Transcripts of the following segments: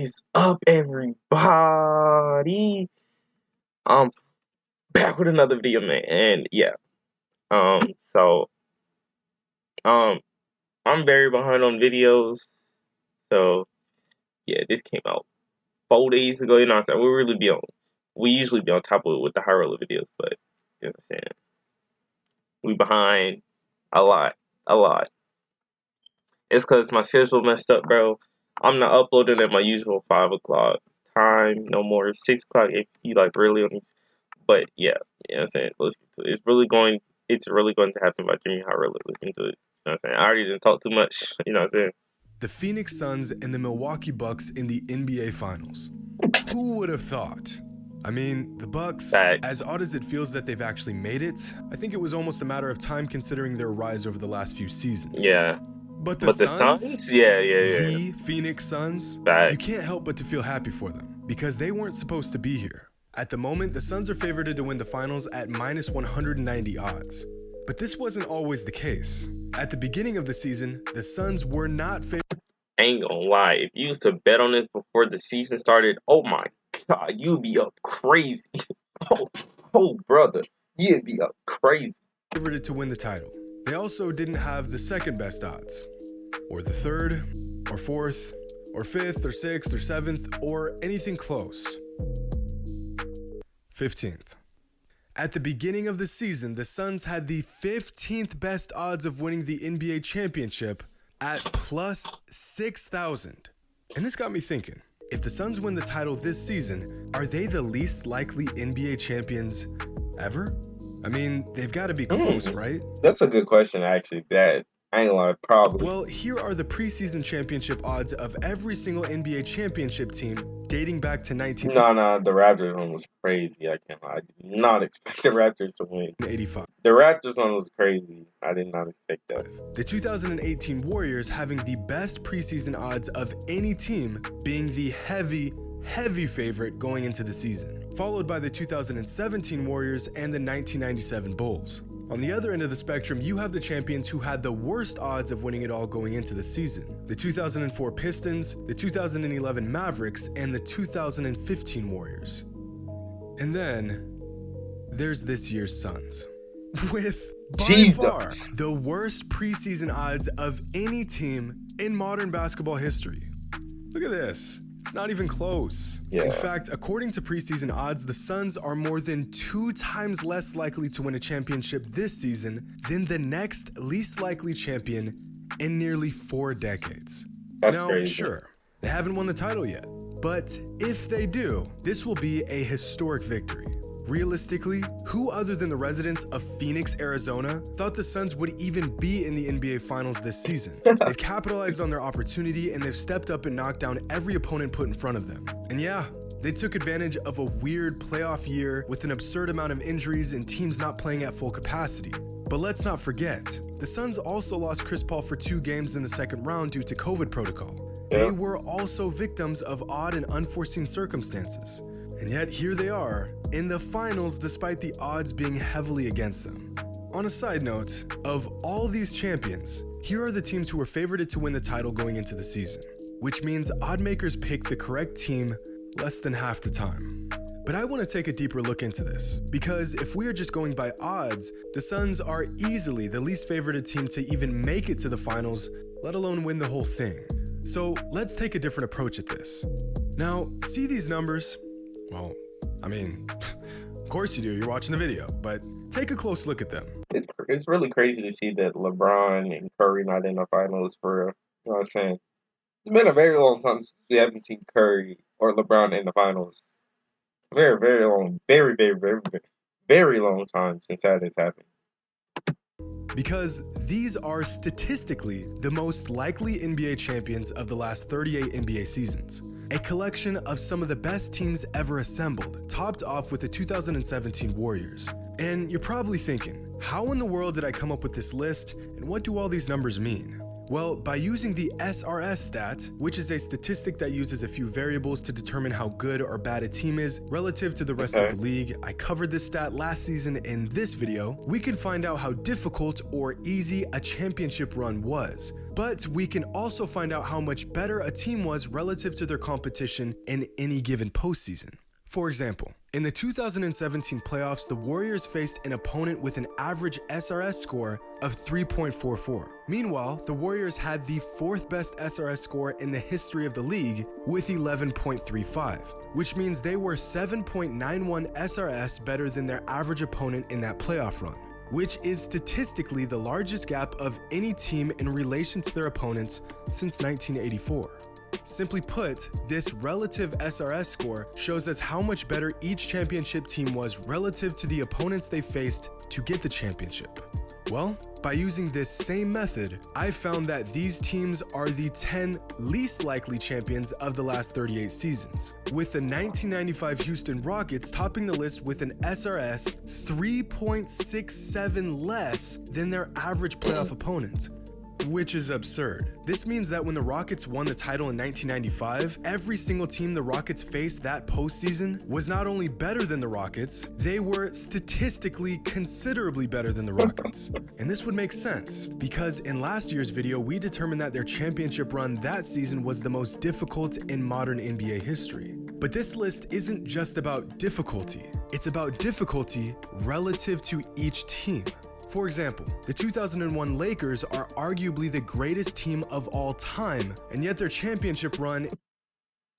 Is up, everybody? I'm back with another video, man, and yeah, so, um, I'm very behind on videos, so, yeah, this came out 4 days ago, you know what I'm saying? We usually be on top of it with the high roller videos, but, you know what I'm saying? We behind a lot, a lot. It's because my schedule messed up, bro. I'm not uploading at my usual 5 o'clock time, no more 6 o'clock if you, like, really on these. But yeah, you know what I'm saying? Listen to it. It's really going to happen by Jimmy Harrell. Listen to it. You know what I'm saying? I already didn't talk too much, you know what I'm saying? The Phoenix Suns and the Milwaukee Bucks in the NBA Finals. Who would have thought? I mean, the Bucks, Facts. as odd as it feels that they've actually made it, I think it was almost a matter of time considering their rise over the last few seasons. Yeah. But the Suns? Yeah. The Phoenix Suns, Facts. you can't help but to feel happy for them because they weren't supposed to be here. At the moment, the Suns are favored to win the finals at minus 190 odds. But this wasn't always the case. At the beginning of the season, the Suns were not favored. Ain't gonna lie, if you used to bet on this before the season started, oh my god, you'd be up crazy. oh brother, you'd be up crazy. Favored to win the title. They also didn't have the second best odds, or the third, or fourth, or fifth, or sixth, or seventh, or anything close. 15th. At the beginning of the season, the Suns had the 15th best odds of winning the NBA championship at plus 6,000. And this got me thinking, if the Suns win the title this season, are they the least likely NBA champions ever? I mean, they've got to be close, right? That's a good question, actually. That I ain't gonna lie, probably. Well, here are the preseason championship odds of every single NBA championship team dating back to 19. No, the Raptors one was crazy. I can't lie. I did not expect the Raptors to win. 85. The Raptors one was crazy. I did not expect that. The 2018 Warriors having the best preseason odds of any team, being the heavy favorite going into the season, followed by the 2017 Warriors and the 1997 Bulls. On the other end of the spectrum, you have the champions who had the worst odds of winning it all going into the season. The 2004 Pistons, the 2011 Mavericks, and the 2015 Warriors. And then, there's this year's Suns. With, by far, the worst preseason odds of any team in modern basketball history. Look at this. It's not even close. Yeah. In fact, according to preseason odds, the Suns are more than 2 times less likely to win a championship this season than the next least likely champion in nearly 4 decades. That's now, crazy. Sure, they haven't won the title yet, but if they do, this will be a historic victory. Realistically, who other than the residents of Phoenix, Arizona, thought the Suns would even be in the NBA Finals this season? They've capitalized on their opportunity and they've stepped up and knocked down every opponent put in front of them. And yeah, they took advantage of a weird playoff year with an absurd amount of injuries and teams not playing at full capacity. But let's not forget, the Suns also lost Chris Paul for 2 games in the second round due to COVID protocol. Yeah. They were also victims of odd and unforeseen circumstances. And yet here they are, in the finals despite the odds being heavily against them. On a side note, of all these champions, here are the teams who were favored to win the title going into the season, which means odd makers picked the correct team less than half the time. But I want to take a deeper look into this, because if we are just going by odds, the Suns are easily the least favored team to even make it to the finals, let alone win the whole thing. So let's take a different approach at this. Now, see these numbers? Well, I mean, of course you do, you're watching the video, but take a close look at them. It's really crazy to see that LeBron and Curry not in the finals for real. You know what I'm saying? It's been a very long time since we haven't seen Curry or LeBron in the finals. Very long, very long time since that has happened. Because these are statistically the most likely NBA champions of the last 38 NBA seasons. A collection of some of the best teams ever assembled, topped off with the 2017 Warriors. And you're probably thinking, how in the world did I come up with this list, and what do all these numbers mean? Well, by using the SRS stat, which is a statistic that uses a few variables to determine how good or bad a team is relative to the rest of the league. I covered this stat last season in this video. We can find out how difficult or easy a championship run was, but we can also find out how much better a team was relative to their competition in any given postseason. For example, in the 2017 playoffs, the Warriors faced an opponent with an average SRS score of 3.44. Meanwhile, the Warriors had the fourth best SRS score in the history of the league with 11.35, which means they were 7.91 SRS better than their average opponent in that playoff run, which is statistically the largest gap of any team in relation to their opponents since 1984. Simply put, this relative SRS score shows us how much better each championship team was relative to the opponents they faced to get the championship. Well, by using this same method, I found that these teams are the 10 least likely champions of the last 38 seasons, with the 1995 Houston Rockets topping the list with an SRS 3.67 less than their average playoff opponent, which is absurd. This means that when the Rockets won the title in 1995, every single team the Rockets faced that postseason was not only better than the Rockets, they were statistically considerably better than the Rockets. And this would make sense, because in last year's video, we determined that their championship run that season was the most difficult in modern NBA history. But this list isn't just about difficulty, it's about difficulty relative to each team. For example, the 2001 Lakers are arguably the greatest team of all time, and yet their championship run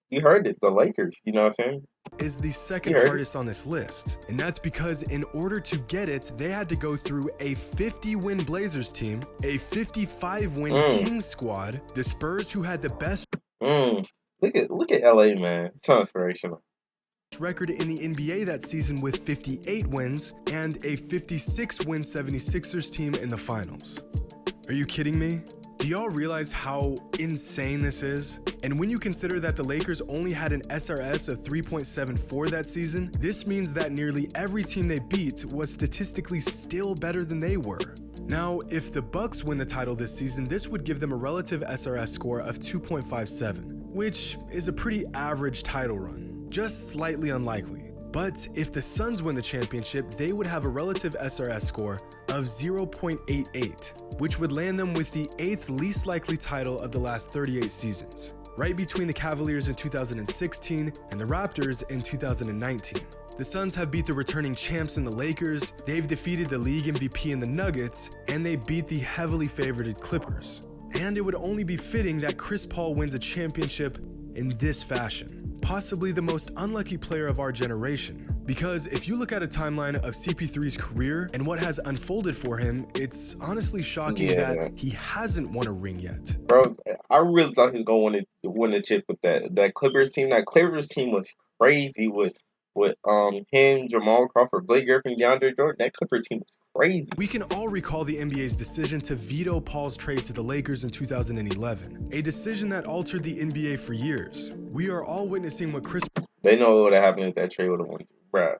You heard it, the Lakers, you know what I'm saying? is the second hardest on this list. And that's because in order to get it, they had to go through a 50-win Blazers team, a 55-win Kings squad, the Spurs who had the best Look at LA, man. It's so inspirational. Record in the NBA that season with 58 wins and a 56-win 76ers team in the finals. Are you kidding me? Do y'all realize how insane this is? And when you consider that the Lakers only had an SRS of 3.74 that season, this means that nearly every team they beat was statistically still better than they were. Now, if the Bucks win the title this season, this would give them a relative SRS score of 2.57, which is a pretty average title run. Just slightly unlikely. But if the Suns win the championship, they would have a relative SRS score of 0.88, which would land them with the 8th least likely title of the last 38 seasons, right between the Cavaliers in 2016 and the Raptors in 2019. The Suns have beat the returning champs in the Lakers, they've defeated the league MVP in the Nuggets, and they beat the heavily favorited Clippers. And it would only be fitting that Chris Paul wins a championship in this fashion. Possibly the most unlucky player of our generation. Because if you look at a timeline of CP3's career and what has unfolded for him, it's honestly shocking that he hasn't won a ring yet. Bro, I really thought he was going to win the chip with that Clippers team. That Clippers team was crazy with him, Jamal Crawford, Blake Griffin, DeAndre Jordan. That Clippers team was crazy. We can all recall the NBA's decision to veto Paul's trade to the Lakers in 2011, a decision that altered the NBA for years. We are all witnessing what Chris... They know what would have happened if that trade would have won, bruh.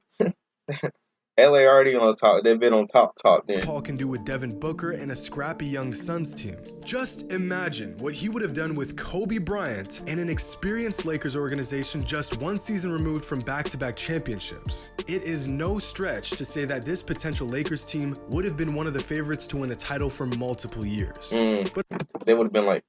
LA already on top. They've been on top then. Paul can do with Devin Booker and a scrappy young Suns team. Just imagine what he would have done with Kobe Bryant and an experienced Lakers organization just one season removed from back-to-back championships. It is no stretch to say that this potential Lakers team would have been one of the favorites to win the title for multiple years. But they would have been like,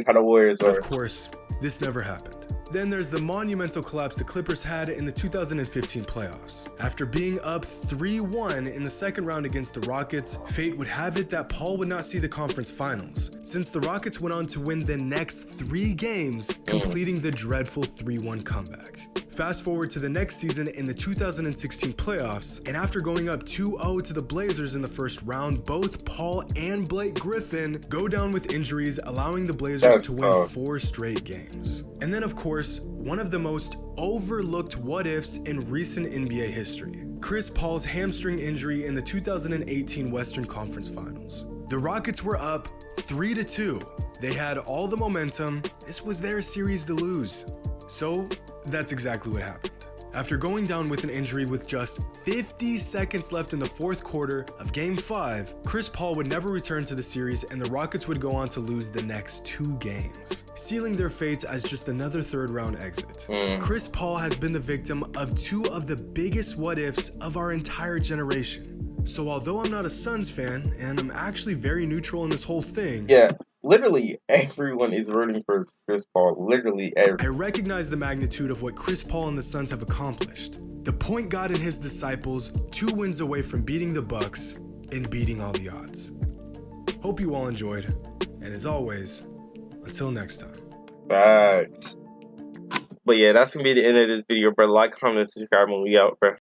how the Warriors are. Of course, this never happened. Then there's the monumental collapse the Clippers had in the 2015 playoffs. After being up 3-1 in the second round against the Rockets, fate would have it that Paul would not see the conference finals, since the Rockets went on to win the next 3 games, completing the dreadful 3-1 comeback. Fast forward to the next season in the 2016 playoffs, and after going up 2-0 to the Blazers in the first round, both Paul and Blake Griffin go down with injuries, allowing the Blazers to win 4 straight games. And then, of course, one of the most overlooked what-ifs in recent NBA history, Chris Paul's hamstring injury in the 2018 Western Conference Finals. The Rockets were up 3-2. They had all the momentum. This was their series to lose. So that's exactly what happened. After going down with an injury with just 50 seconds left in the fourth quarter of Game 5, Chris Paul would never return to the series and the Rockets would go on to lose the next 2 games, sealing their fates as just another third-round exit. Chris Paul has been the victim of 2 of the biggest what-ifs of our entire generation. So although I'm not a Suns fan, and I'm actually very neutral in this whole thing, Yeah, literally everyone is rooting for Chris Paul. Literally everyone. I recognize the magnitude of what Chris Paul and the Suns have accomplished. The point guard and his disciples, 2 wins away from beating the Bucks and beating all the odds. Hope you all enjoyed, and as always, until next time. Facts. But yeah, that's gonna be the end of this video, bro. Like, comment, subscribe, and we out, bro.